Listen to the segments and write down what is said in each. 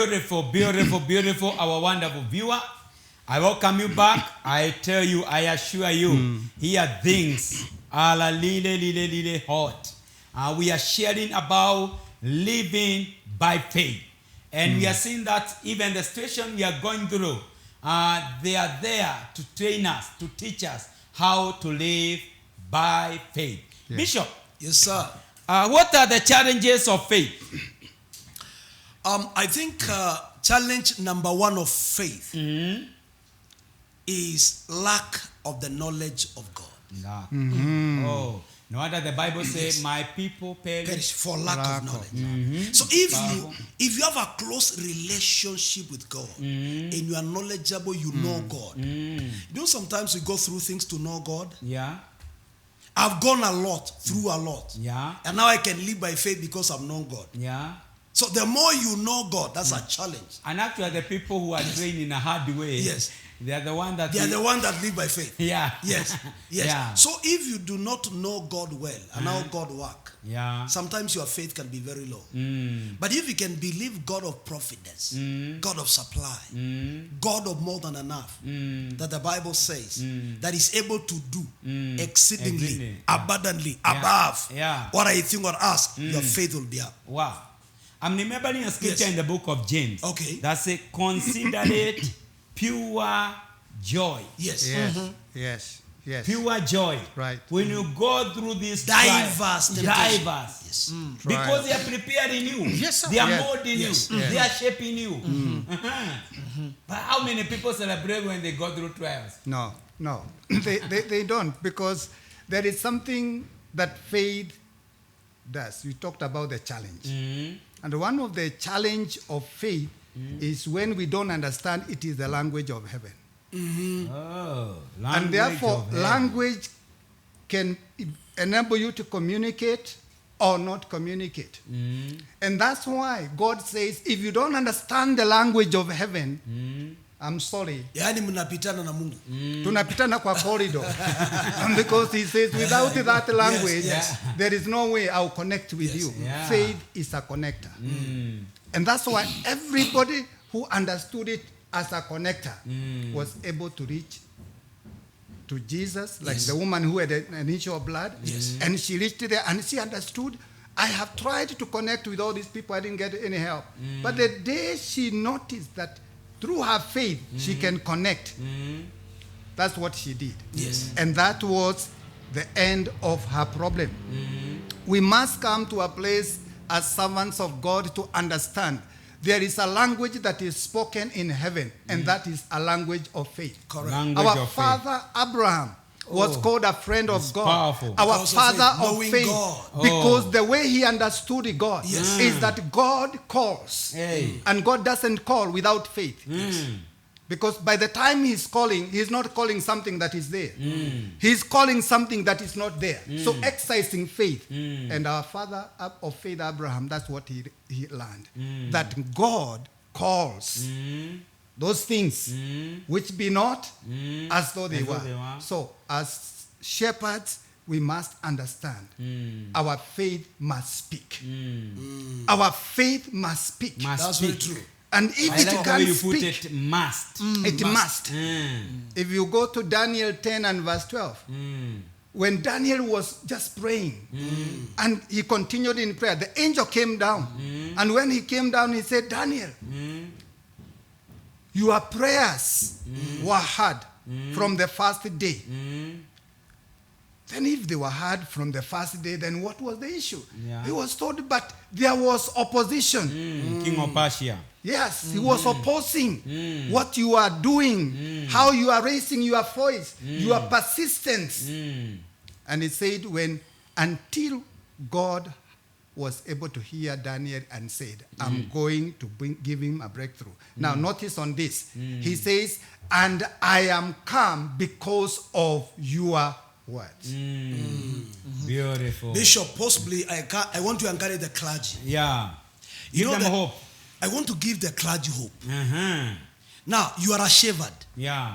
Beautiful, beautiful, beautiful, our wonderful viewer. I welcome you back. I tell you, I assure you, here things are really hot. We are sharing about living by faith. And we are seeing that even the situation we are going through, they are there to train us, to teach us how to live by faith. Yeah. Bishop. Yes, sir. What are the challenges of faith? I think challenge number one of faith is lack of the knowledge of God. Oh, no wonder the Bible says, "My people perish for lack of knowledge." So if you have a close relationship with God and you are knowledgeable, you know God. You know, sometimes we go through things to know God. Yeah. I've gone a lot, through a lot. Yeah. And now I can live by faith because I've known God. Yeah. So the more you know God, that's a challenge. And actually, the people who are trained in a hard way, yes, they are the one that live by faith. Yeah. Yes. Yes. Yeah. So if you do not know God well and how God works, sometimes your faith can be very low. But if you can believe God of providence, God of supply, God of more than enough, that the Bible says that is able to do exceedingly, abundantly, above what I think or ask, your faith will be up. Wow. I'm remembering a scripture in the book of James. Okay. That says, consider it pure joy. Yes. Yes. Yes. Pure joy. Right. When you go through this diverse. Yes. Because they are preparing you. Yes, sir. They are molding you. Yes. They are shaping you. But how many people celebrate when they go through trials? No. They don't, because there is something that faith does. You talked about the challenge. And one of the challenge of faith is when we don't understand, it is the language of heaven. Oh, and therefore, language can enable you to communicate or not communicate. And that's why God says, if you don't understand the language of heaven, I'm sorry. Tunapitana na Mungu. Tunapitana kwa corridor. And because he says, without that language, there is no way I'll connect with you. Yeah. Faith is a connector. And that's why everybody who understood it as a connector was able to reach to Jesus, like the woman who had an issue of blood. And she reached there and she understood, I have tried to connect with all these people, I didn't get any help. But the day she noticed that through her faith, she can connect. That's what she did. Yes. And that was the end of her problem. We must come to a place as servants of God to understand there is a language that is spoken in heaven, and that is a language of faith. Correct. Our father Abraham was called a friend of God. Powerful. Our father of faith. God. Because the way he understood God is that God calls. And God doesn't call without faith. Because by the time he's calling, he's not calling something that is there. He's calling something that is not there. So exercising faith. And our father of faith, Abraham, that's what he learned. That God calls those things which be not as though they were. So as shepherds, we must understand our faith must speak. Our faith must speak. That's very true. And if it can't speak, it must. It must. If you go to Daniel 10 and verse 12, when Daniel was just praying and he continued in prayer, the angel came down. And when he came down, he said, Daniel, your prayers were heard from the first day. Then if they were heard from the first day, then what was the issue? He was told, but there was opposition. King of Persia. Yes, he was opposing what you are doing, how you are raising your voice, your persistence. And he said, until God was able to hear Daniel and said, I'm going to give him a breakthrough. Now notice on this, he says, and I am calm because of your words. Beautiful. Bishop, possibly I want to encourage the clergy. Yeah. You know them hope. I want to give the clergy hope. Now, you are a shepherd. Yeah.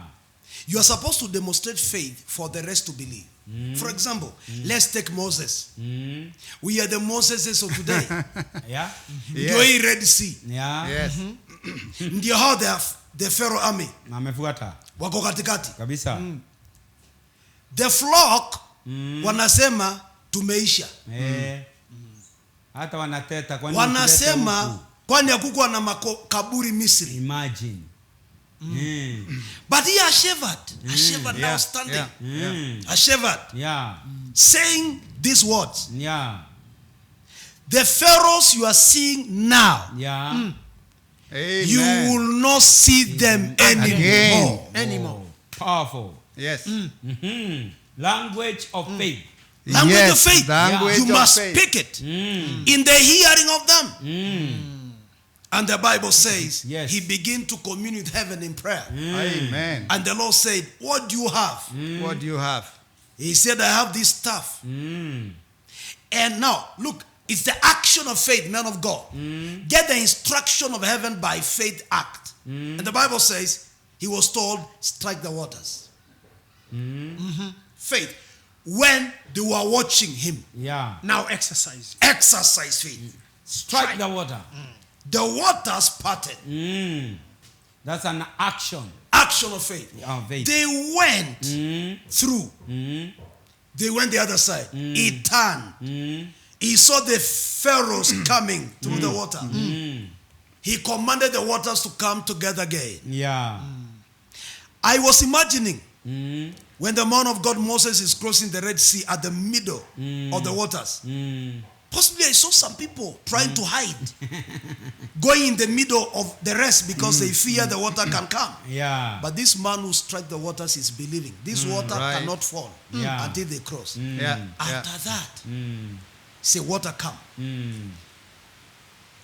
You are supposed to demonstrate faith for the rest to believe. For example, let's take Moses. We are the Moseses of today. Yeah. Ndio hii Red Sea. Yeah. Yes. Ndio hao the Pharaoh army. Amefuata. Wako katikati. Kabisa. The flock wanasema tumeisha. Hata wanateta kwa nini? Wanasema kwani hakukuwa na makaburi Misri. Imagine. But he a shepherd now standing. A shepherd. Yeah. Saying these words. Yeah. The pharaohs you are seeing now, Yeah. Amen. you will not see them anymore. Oh, powerful. Yes. Language of faith. Language of faith. Language You of must faith. speak it in the hearing of them. And the Bible says Yes. he began to commune with heaven in prayer. Amen. And the Lord said, what do you have? What do you have? He said, I have this stuff. And now, look, it's the action of faith, man of God. Get the instruction of heaven by faith act. And the Bible says, he was told, strike the waters. Faith. When they were watching him. Yeah. Now exercise. Exercise faith. Strike the water. The waters parted. That's an action. Action of faith. Faith. They went through. They went the other side. He turned. He saw the pharaohs coming through the water. He commanded the waters to come together again. Yeah. I was imagining when the man of God Moses is crossing the Red Sea at the middle of the waters. Possibly I saw some people trying to hide, going in the middle of the rest because they fear the water can come. Yeah. But this man who struck the waters is believing this water Right. cannot fall until they cross. Yeah. After that, say water come.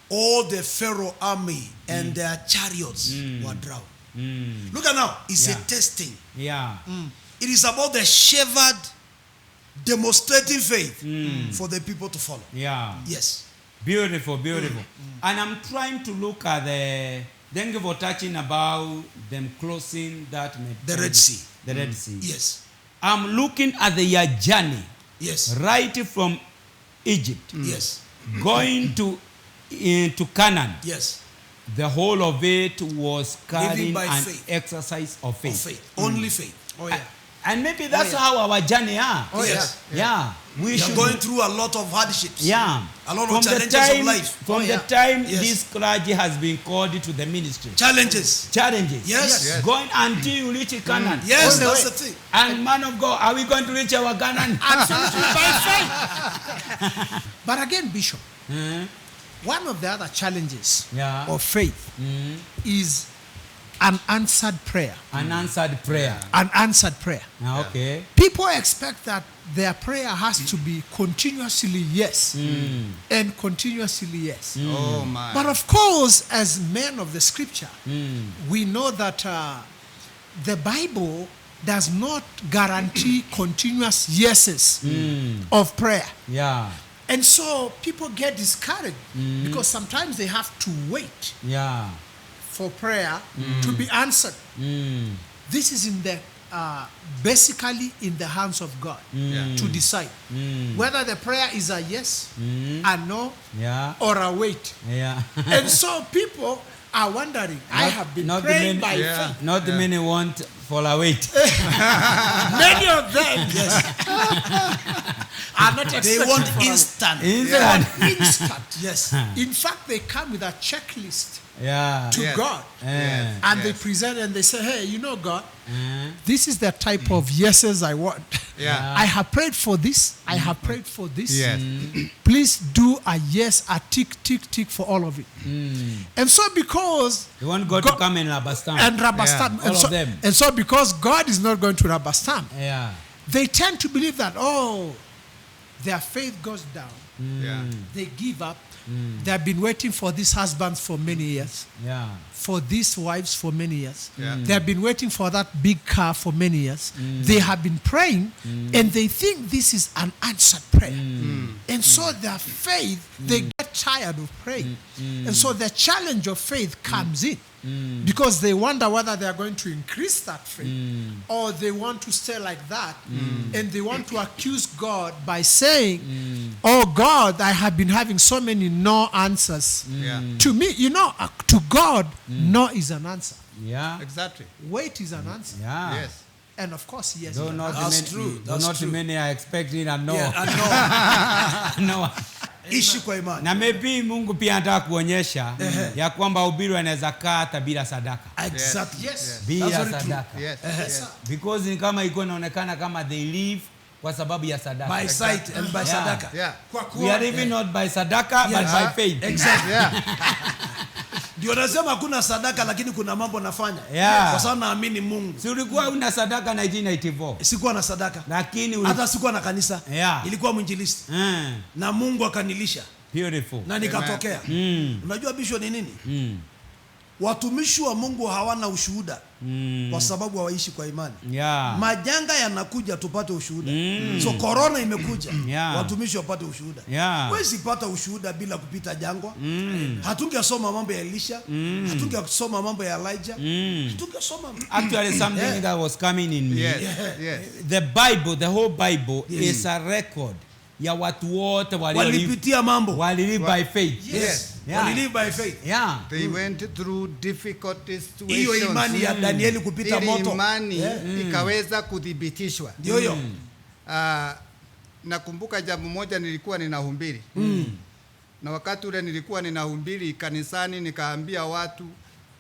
All the Pharaoh army and their chariots were drowned. Look at now, it's a testing. Yeah. It is about the shepherd demonstrating faith for the people to follow. Yeah. Yes. Beautiful, beautiful. And I'm trying to look at thank you for touching about them crossing that The Red Sea. The Red Sea. Yes. I'm looking at their journey Yes. right from Egypt, Yes. going to Canaan. Yes. The whole of it was carrying by an faith. exercise of Of faith. faith. Only faith. Oh yeah. And maybe that's yeah. how our journey are. Oh Yes. Yeah. We We are should going through a lot of hardships. Yeah. A lot From of the challenges time, of life. From Oh, the yeah. time Yes. this clergy has been called to the ministry. Challenges. Challenges. Yes. Yes. Going until you reach Canaan. Yes, All the that's way. the thing. And man of God, are we going to reach our Canaan? Absolutely by faith. But again, Bishop, one of the other challenges Yeah. of faith is an answered prayer. Unanswered prayer. An answered prayer. Okay. People expect that their prayer has to be continuously yes and continuously yes. Oh my. But of course, as men of the scripture, we know that the Bible does not guarantee continuous yeses of prayer. Yeah. And so people get discouraged because sometimes they have to wait Yeah. for prayer to be answered. This is in the basically in the hands of God to decide whether the prayer is a yes, a no, Yeah. or a wait. Yeah. And so people are wondering, I have been praying by faith. Not many want for a wait. Many of them are not They expecting want for a- instant. Instant. instant. Yes. In fact, they come with a checklist Yeah. to Yes. God. Yeah. And they present and they say, hey, you know, God, this is the type of yeses I want. Yeah. I have prayed for this. I have prayed for this. Yes. Please do a yes, a tick, tick, tick for all of it. And so because You want God to come and rubber stamp. and rubber Yeah, stamp, all and of so, them. and so because God is not going to rubber stamp, Yeah. they tend to believe that, oh, their faith goes down. Yeah. They give up. They have been waiting for these husbands for many years, Yeah. for these wives for many years. Yeah. They have been waiting for that big car for many years. They have been praying and they think this is an answered prayer. And so their faith, they get get tired of praying. And so the challenge of faith comes in. Because they wonder whether they are going to increase that faith or they want to stay like that, and they want to accuse God by saying, oh God, I have been having so many no answers. To me, to God, no is an answer. Yeah. Exactly. Wait is an answer. Yeah. Yes. And of course, yes. Though not That's many, true. though That's not true. many are expecting a no. Yeah, No. ishi kwa imani. Na maybe Mungu pia anataka kuonyesha ya kwamba ubiri anaweza kaa hata bila sadaka. Exactly. Yes. Bila That's very sadaka. Yes. Yes. Because ni kama iko inaonekana kama they live kwa sababu ya sadaka. By sight and by Yeah. sadaka. Yeah. We are living not by sadaka but by faith. Exactly. Yeah. Ndio nasema hakuna sadaka lakini kuna mambo nafanya. Yeah. Kwa sababu naamini Mungu. Si ulikuwa una sadaka 1994. Sikuwa na sadaka. Lakini Hata sikuwa na kanisa. Yeah. Ilikuwa mwinjilisti. Na Mungu akanilisha. Beautiful. Na nikatokea. Unajua bisho ni nini? Watumishi wa Mungu hawana ushuhuda kwa sababu hawaishi kwa imani. Yeah. Majanga yanakuja tupate ushuhuda. So corona imekuja. Yeah. Watumishi wapate ushuhuda. Yeah. Huwezi pata ushuhuda bila kupita jangwa. Hatungesoma mambo ya Elisha, hatungesoma mambo ya Elijah. Hatungesoma Actually something that was coming in me. Yes. Yes. The Bible, the whole Bible is a record ya watu wote walipitia mambo. walilive by faith. Yes. Yeah. Walilive by faith. Yeah. They went through difficult situations. Hiyo imani ya Danieli kupita Ili moto. imani ikaweza kuthibitishwa. Ndio hiyo. Nakumbuka jambo moja nilikuwa ninahubiri. Na wakati ule nilikuwa ninahubiri kanisani nikaambia watu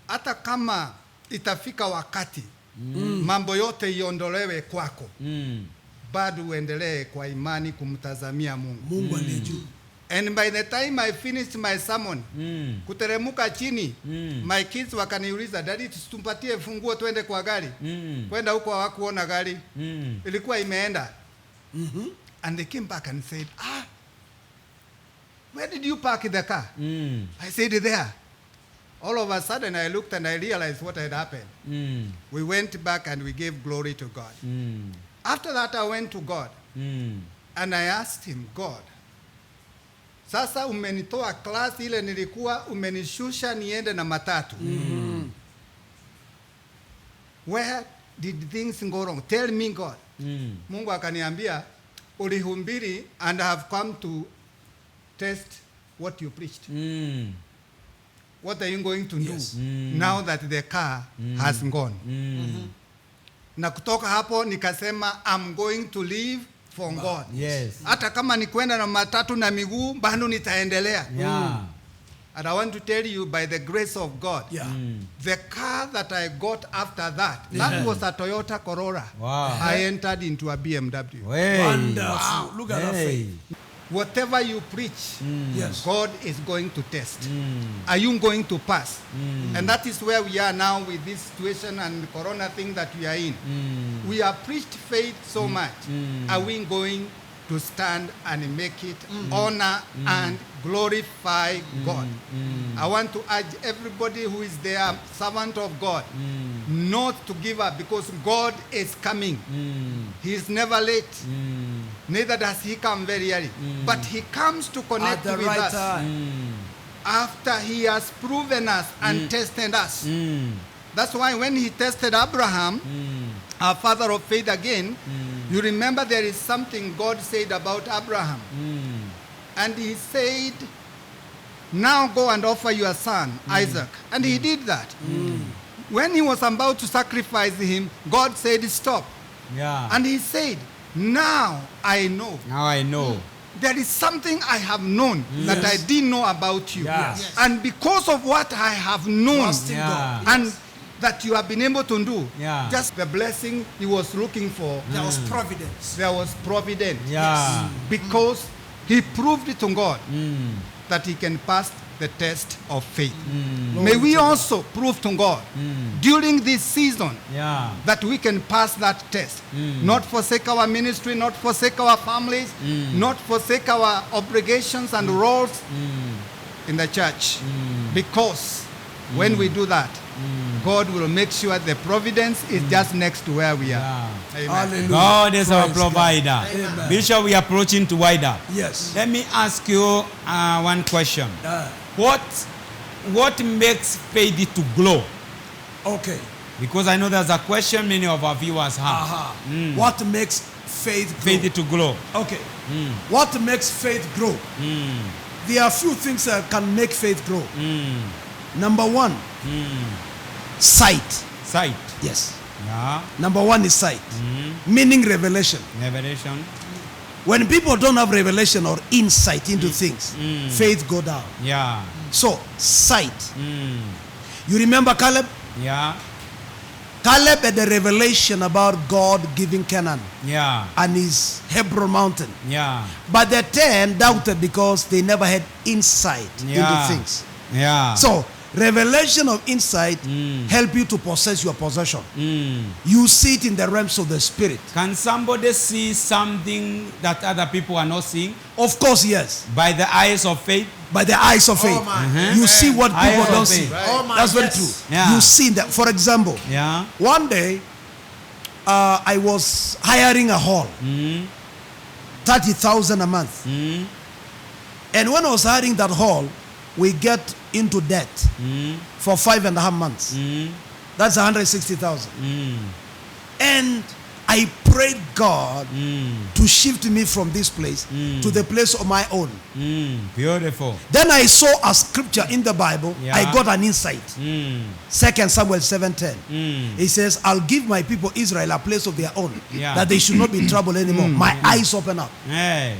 hata kama itafika wakati mambo yote iondolewe kwako. Bado uendelee kwa imani kumtazamia Mungu. Mungu aliye juu. And by the time I finished my sermon, kuteremuka chini, my kids wakaniuliza, "Daddy, tumpatie funguo twende kwa gari." Kwenda huko hawakuona gari. Ilikuwa imeenda. And they came back and said, "Where did you park the car?" I said, "There." All of a sudden I looked and I realized what had happened. We went back and we gave glory to God. After that I went to God and I asked him, "God, sasa umenitoa class ile nilikuwa umenishusha niende na matatu. Where did things go wrong? Tell me, God." Mungu akaniambia, "Ulihubiri and I have come to test what you preached. What are you going to do now that the car has gone?" Na kutoka hapo nikasema, "I'm going to live for God." Yes. Hata kama ni kwenda na matatu na miguu bado nitaendelea. Yeah. And I want to tell you, by the grace of God, Yeah. the car that I got after that was a Toyota Corolla. Wow. I entered into a BMW. Hey. Wonderful. Look at that Hey. faith. Whatever you preach, Yes. God is going to test. Are you going to pass? And that is where we are now with this situation and the corona thing that we are in. We have preached faith so much. Are we going to stand and make it honor and glorify God? I want to urge everybody who is there, servant of God, not to give up, because God is coming. He is never late. Neither does he come very early. But he comes to At connect the with right us time. after he has proven us and tested us. That's why when he tested Abraham, our father of faith again, you remember there is something God said about Abraham. And he said, "Now go and offer your son, Isaac." And he did that. When he was about to sacrifice him, God said, "Stop." Yeah. And he said, "Now I know. Now I know. There is something I have known that I didn't know about you. Yeah. Yes. And because of what I have known Trusting Yeah. God. and that you have been able to do, Yeah. just the blessing he was looking for, There was providence. there was providence. Yeah. Because he proved it to God that he can pass the test of faith. May we also prove to God during this season Yeah. that we can pass that test. Not forsake our ministry, not forsake our families, not forsake our obligations and roles in the church. Because When we do that, God will make sure the providence is just next to where we are. Yeah. Amen. Hallelujah. God is our Praise provider. God. Amen. Bishop, we are approaching to wind up. Yes. Let me ask you one question. Ah, What makes faith to glow? okay. Because I know there's a question many of our viewers have. Aha. What makes faith grow? Faith to glow. Okay. What makes faith grow? There are few things that can make faith grow. Number one, sight. Sight. Yes. Yeah. Number one is sight, meaning revelation. Revelation. When people don't have revelation or insight into things, faith go down. Yeah. So, sight. You remember Caleb? Yeah. Caleb had a revelation about God giving Canaan Yeah. and his Hebron mountain. Yeah. But the 10 doubted because they never had insight Yeah. into things. Yeah. So, revelation of insight help you to possess your possession. You see it in the realms of the spirit. Can somebody see something that other people are not seeing Of course, yes. by the eyes of faith? By the eyes of faith. You see what people Eyes of don't faith. see. Oh my, That's very yes. true. Yeah. You see that. For example, Yeah. one day I was hiring a hall, 30,000 a month. And when I was hiring that hall, we get into debt for 5.5 months. That's 160,000. And I prayed God to shift me from this place to the place of my own. Beautiful. Then I saw a scripture in the Bible. Yeah. I got an insight. 2 Samuel 7:10. It says, I'll give my people Israel a place of their own, Yeah. that they should not be in trouble anymore. My eyes open up. Hey.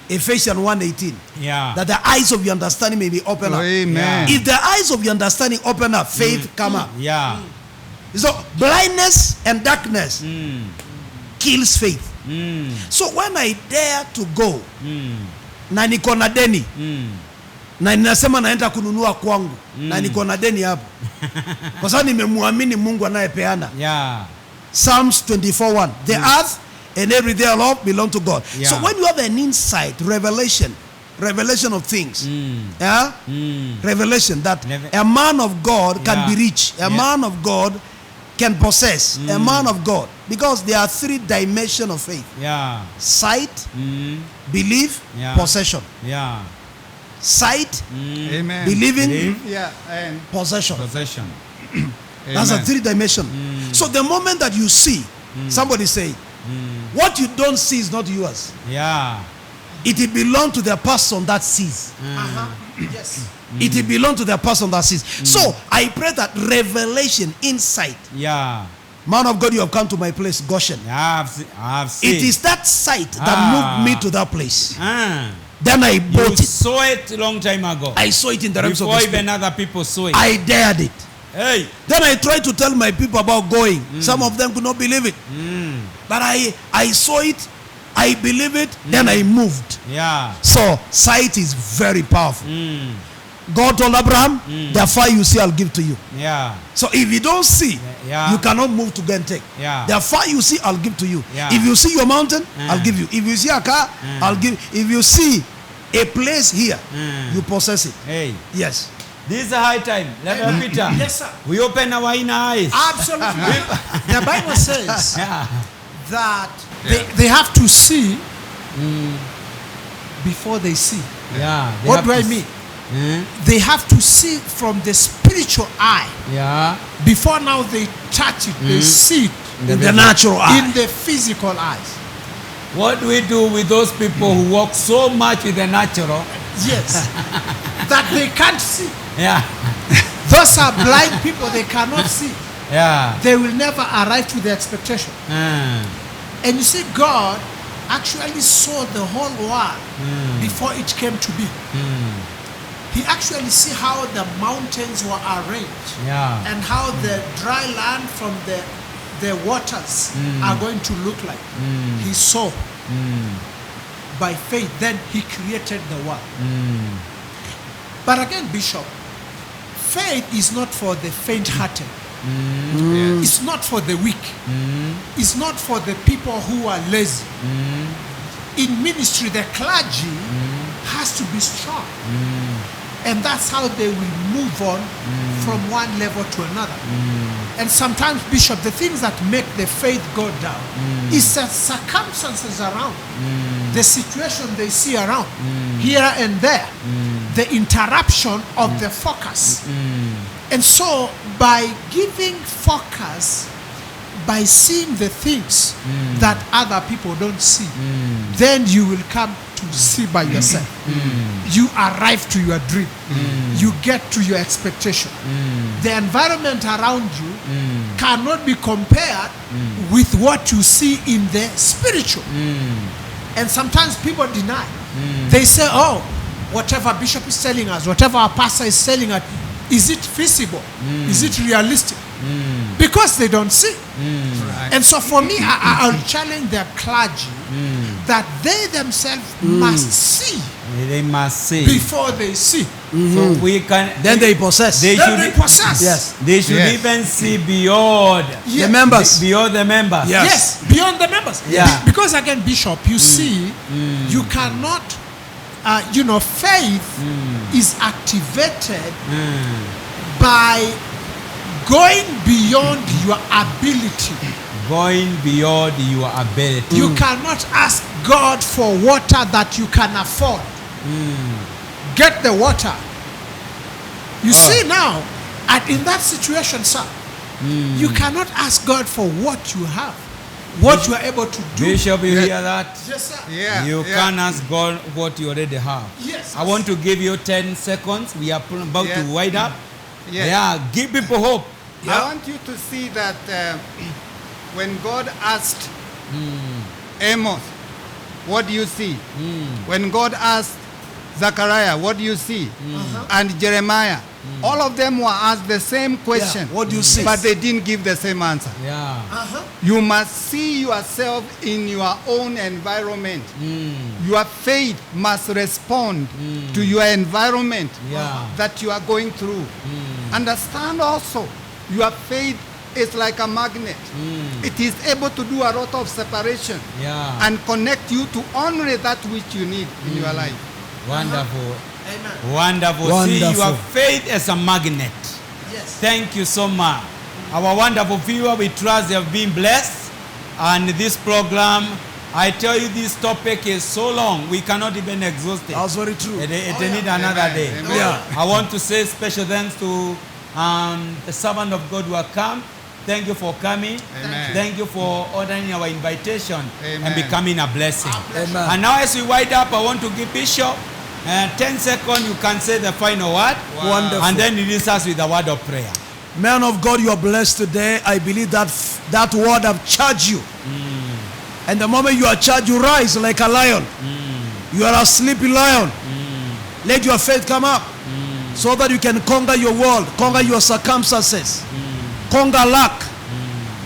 Ephesians 1:18. Yeah. That the eyes of your understanding may be open up. Amen. If the eyes of your understanding open up, faith come up. Yeah. So blindness and darkness kills faith. So when I dare to go na niko na deni na ninasema naenda kununua kwangu na niko na deni hapo kwa sababu nimemwamini Mungu anayepeana. Yeah. Psalms 24:1. The earth and every thereof belong to God. Yeah. So when you have an insight, revelation of things, yeah, revelation that a man of God can Yeah. be rich, a man of God can possess, a man of God, because there are 3 dimensions of faith: Yeah. sight, belief, Yeah. possession. Yeah. Sight, Amen. believing, Believe. Yeah. And possession. Possession. That's a Amen. 3 dimension. So the moment that you see, somebody say, what you don't see is not yours. Yeah. It belongs to the person that sees. Yes. It belongs to the person that sees. So I pray that revelation, insight. Yeah. Man of God, you have come to my place, Goshen. Yeah. I've seen. It is that sight that moved me to that place. Then I You bought it. saw it a long time ago. I saw it in the realms of Before the even spirit. other people saw it. I dared it. Hey. Then I tried to tell my people about going. Some of them could not believe it. But I saw it, I believe it, then I moved. Yeah. So sight is very powerful. God told Abraham, the fire you see, I'll give to you. Yeah. So if you don't see, Yeah. you cannot move to go and take. Yeah. The fire you see, I'll give to you. Yeah. If you see your mountain, I'll give you. If you see a car, I'll give. If you see a place here, you possess it. Hey. Yes. This is a high time. Reverend Peter. Yes, sir. We open our inner eyes. Absolutely. The Bible says Yeah. that they have to see before they see. Yeah. They What have do I to mean? Eh? They have to see from the spiritual eye. Yeah. Before now they touch it, they see it In the natural eye. in the physical eyes. What do we do with those people who walk so much with the natural? Yes. That they can't see. Yeah. Those are blind people, they cannot see. Yeah. They will never arrive to the expectation. Uh, And you see, God actually saw the whole world before it came to be. He actually see how the mountains were arranged yeah. and how the dry land from the waters are going to look like. He saw by faith, then he created the world. But again, Bishop, faith is not for the faint-hearted. It's not for the weak. It's not for the people who are lazy. In ministry, the clergy has to be strong. And that's how they will move on from one level to another. And sometimes, Bishop, the things that make the faith go down is the circumstances around, the situation they see around, here and there, the interruption of the focus. And so, by giving focus, by seeing the things that other people don't see, then you will come to see by yourself. You arrive to your dream. You get to your expectation. The environment around you cannot be compared with what you see in the spiritual. And sometimes people deny. They say, oh, whatever Bishop is telling us, whatever our pastor is telling us, is it feasible? Is it realistic? Because they don't see. Right. And so for me, I'll challenge their clergy that they themselves must see. They must see before they see. So we can. Then they possess. They possess. Yes. They should even see beyond the members. Beyond the members. Yes. Beyond the members. Yeah. Because again, Bishop, you see, you cannot. Faith is activated by going beyond your ability. Going beyond your ability. You cannot ask God for water that you can afford. Get the water. You see now, in that situation, sir, you cannot ask God for what you have. What you are able to do. Bishop, you hear that? Yes, sir. Yeah. You can't ask God what you already have. Yes. I want to give you 10 seconds. We are about to wind up. Yes. Yeah, give people hope. I want you to see that when God asked Amos, what do you see? When God asked Zechariah, what do you see? And Jeremiah, all of them were asked the same question. What do you see? But they didn't give the same answer. Yeah. You must see yourself in your own environment. Your faith must respond to your environment that you are going through. Understand also, your faith is like a magnet. It is able to do a lot of separation and connect you to only that which you need in your life. Wonderful. Amen. Wonderful. See your faith as a magnet. Yes. Thank you so much. Our wonderful viewer, we trust they have been blessed. And this program, I tell you, this topic is so long, we cannot even exhaust it. That's very true. It needs another day. Amen. Yeah. I want to say special thanks to the servant of God who have come. Thank you for coming. Amen. Thank you for ordering our invitation and Amen. becoming a blessing. Amen. And now as we wind up, I want to give Bishop 10 seconds. You can say the final word. Wow. Wonderful. And then release us with a word of prayer. Man of God, you are blessed today. I believe that that word have charged you. And the moment you are charged, you rise like a lion. You are a sleepy lion. Let your faith come up so that you can conquer your world, conquer your circumstances, conquer luck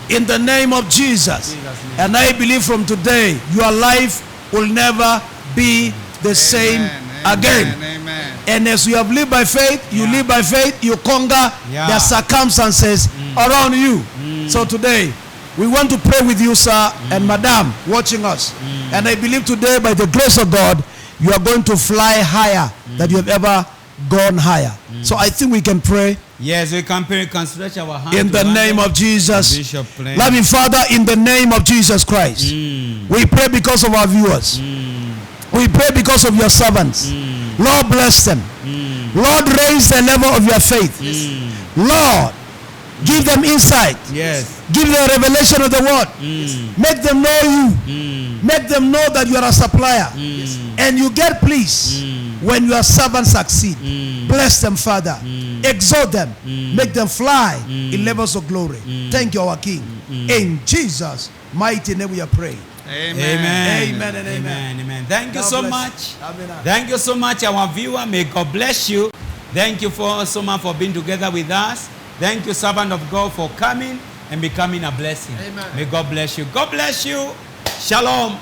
in the name of Jesus. And I believe from today, your life will never be the same again. Amen. And as you have lived by faith, you live by faith, you conquer the circumstances around you. So today, we want to pray with you, sir, and madam, watching us. And I believe today, by the grace of God, you are going to fly higher than you have ever gone higher. So I think we can pray. Yes, we can pray. We can stretch our hands. In the name of Jesus. Bishop, Loving Father, in the name of Jesus Christ, we pray because of our viewers. We pray because of your servants. Lord, bless them. Lord, raise the level of your faith. Lord, give them insight. Yes. Give them revelation of the word. Make them know you. Make them know that you are a supplier. And you get pleased when your servants succeed. Bless them, Father. Exalt them. Make them fly in levels of glory. Thank you, our King. In Jesus' mighty name we are praying. Amen. Amen and amen. Amen. Thank you God so bless. much. Amen. Thank you so much, our viewer. May God bless you. Thank you so much for being together with us. Thank you, servant of God, for coming and becoming a blessing. Amen. May God bless you. God bless you. Shalom.